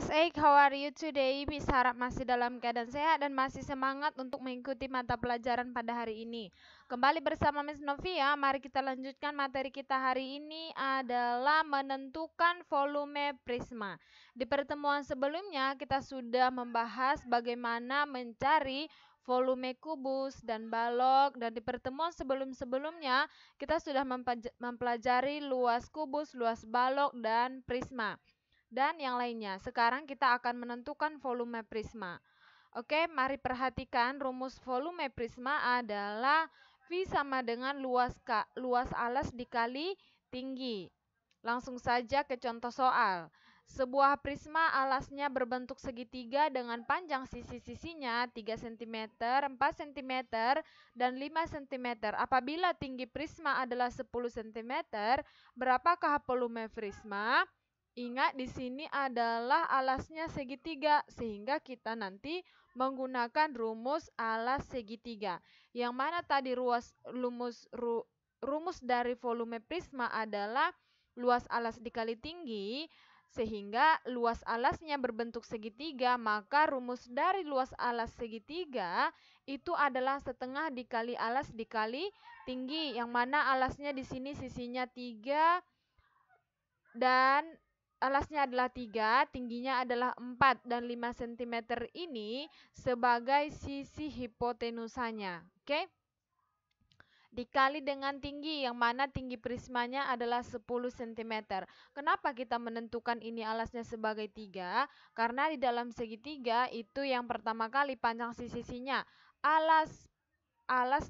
Kelas 8, how are you today? Miss harap masih dalam keadaan sehat dan masih semangat untuk mengikuti mata pelajaran pada hari ini. Kembali bersama Miss Novia, mari kita lanjutkan materi kita hari ini adalah menentukan volume prisma. Di pertemuan sebelumnya kita sudah membahas bagaimana mencari volume kubus dan balok, dan di pertemuan sebelum-sebelumnya kita sudah mempelajari luas kubus, luas balok, dan prisma dan yang lainnya. Sekarang kita akan menentukan volume prisma. Oke, mari perhatikan rumus volume prisma adalah V sama dengan luas alas dikali tinggi. Langsung saja ke contoh soal. Sebuah prisma alasnya berbentuk segitiga dengan panjang sisi-sisinya 3 cm, 4 cm, dan 5 cm. Apabila tinggi prisma adalah 10 cm, berapakah volume prisma? Ingat di sini adalah alasnya segitiga, sehingga kita nanti menggunakan rumus alas segitiga. Yang mana tadi rumus dari volume prisma adalah luas alas dikali tinggi, sehingga luas alasnya berbentuk segitiga, maka rumus dari luas alas segitiga itu adalah setengah dikali alas dikali tinggi, yang mana alasnya di sini sisinya 3 dan alasnya adalah 3, tingginya adalah 4 dan 5 cm ini sebagai sisi hipotenusanya. Oke? Dikali dengan tinggi, yang mana tinggi prismanya adalah 10 cm. Kenapa kita menentukan ini alasnya sebagai 3? Karena di dalam segitiga itu yang pertama kali panjang sisi-sisinya. Alas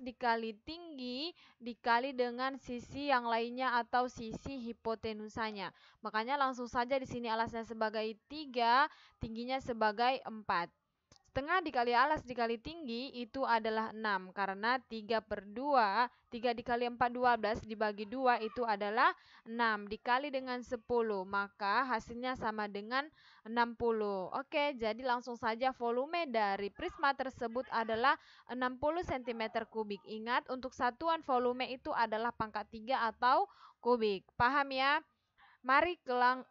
dikali tinggi dikali dengan sisi yang lainnya atau sisi hipotenusanya. Makanya langsung saja di sini alasnya sebagai 3, tingginya sebagai 4. Setengah dikali alas dikali tinggi itu adalah 6, karena 3/2, 3 dikali 4, 12, dibagi 2 itu adalah 6, dikali dengan 10, maka hasilnya sama dengan 60. Oke, jadi langsung saja volume dari prisma tersebut adalah 60 cm kubik. Ingat, untuk satuan volume itu adalah pangkat 3 atau kubik. Paham ya? Mari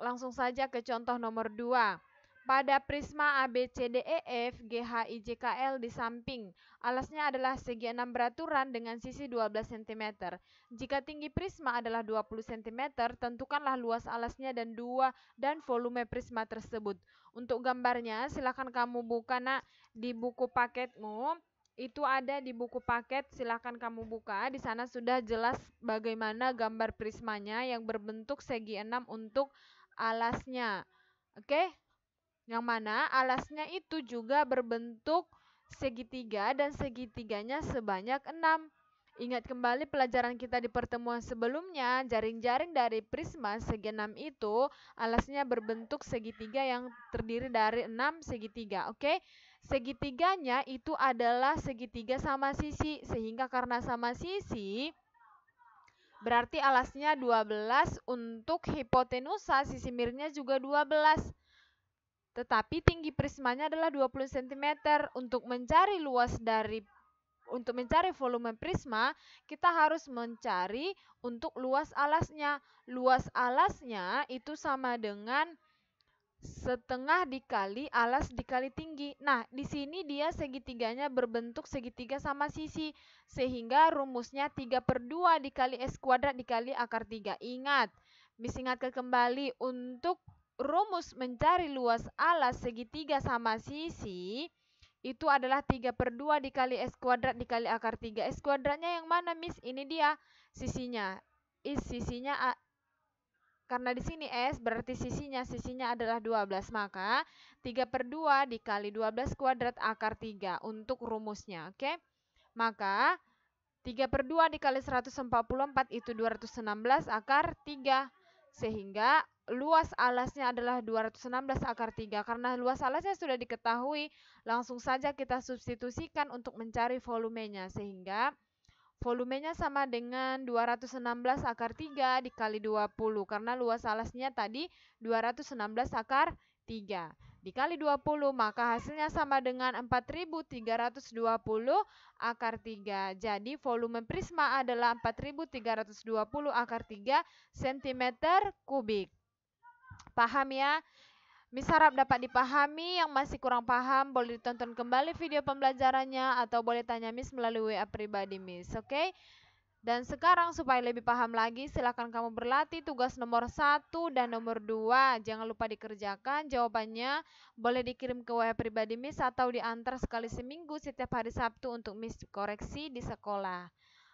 langsung saja ke contoh nomor 2. Pada prisma ABCDEF GHIJKL di samping, alasnya adalah segi 6 beraturan dengan sisi 12 cm. Jika tinggi prisma adalah 20 cm, tentukanlah luas alasnya dan volume prisma tersebut. Untuk gambarnya, silakan kamu buka nak di buku paketmu. Itu ada di buku paket, silakan kamu buka. Di sana sudah jelas bagaimana gambar prismanya yang berbentuk segi 6 untuk alasnya. Oke? Yang mana alasnya itu juga berbentuk segitiga dan segitiganya sebanyak 6. Ingat kembali pelajaran kita di pertemuan sebelumnya, jaring-jaring dari prisma segi 6 itu alasnya berbentuk segitiga yang terdiri dari 6 segitiga. Oke? Segitiganya itu adalah segitiga sama sisi, sehingga karena sama sisi berarti alasnya 12, untuk hipotenusa sisi miringnya juga 12. Tetapi tinggi prismanya adalah 20 cm. Untuk mencari volume prisma, kita harus mencari untuk luas alasnya. Luas alasnya itu sama dengan setengah dikali alas dikali tinggi. Nah, di sini dia segitiganya berbentuk segitiga sama sisi, sehingga rumusnya 3/2 dikali S kuadrat dikali akar 3. Ingat, ingatkan kembali, untuk rumus mencari luas alas segitiga sama sisi itu adalah 3/2 dikali S kuadrat dikali akar 3. S kuadratnya yang mana, Miss? Ini dia sisinya. Sisinya karena di sini S berarti sisinya adalah 12, maka 3/2 dikali 12 kuadrat akar 3 untuk rumusnya. Oke? Maka 3/2 dikali 144 itu 216 akar 3. Sehingga luas alasnya adalah 216 akar 3. Karena luas alasnya sudah diketahui, langsung saja kita substitusikan untuk mencari volumenya. Sehingga volumenya sama dengan 216 akar 3 dikali 20. Karena luas alasnya tadi 216 akar 3. Dikali 20, maka hasilnya sama dengan 4320 akar 3. Jadi volume prisma adalah 4320 akar 3 cm kubik. Paham ya? Miss harap dapat dipahami, yang masih kurang paham boleh ditonton kembali video pembelajarannya atau boleh tanya Miss melalui WA pribadi Miss, oke? Dan sekarang supaya lebih paham lagi, silakan kamu berlatih tugas nomor 1 dan nomor 2. Jangan lupa dikerjakan, jawabannya boleh dikirim ke WA pribadi Miss atau diantar sekali seminggu setiap hari Sabtu untuk Miss koreksi di sekolah.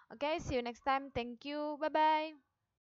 Oke, see you next time. Thank you. Bye-bye.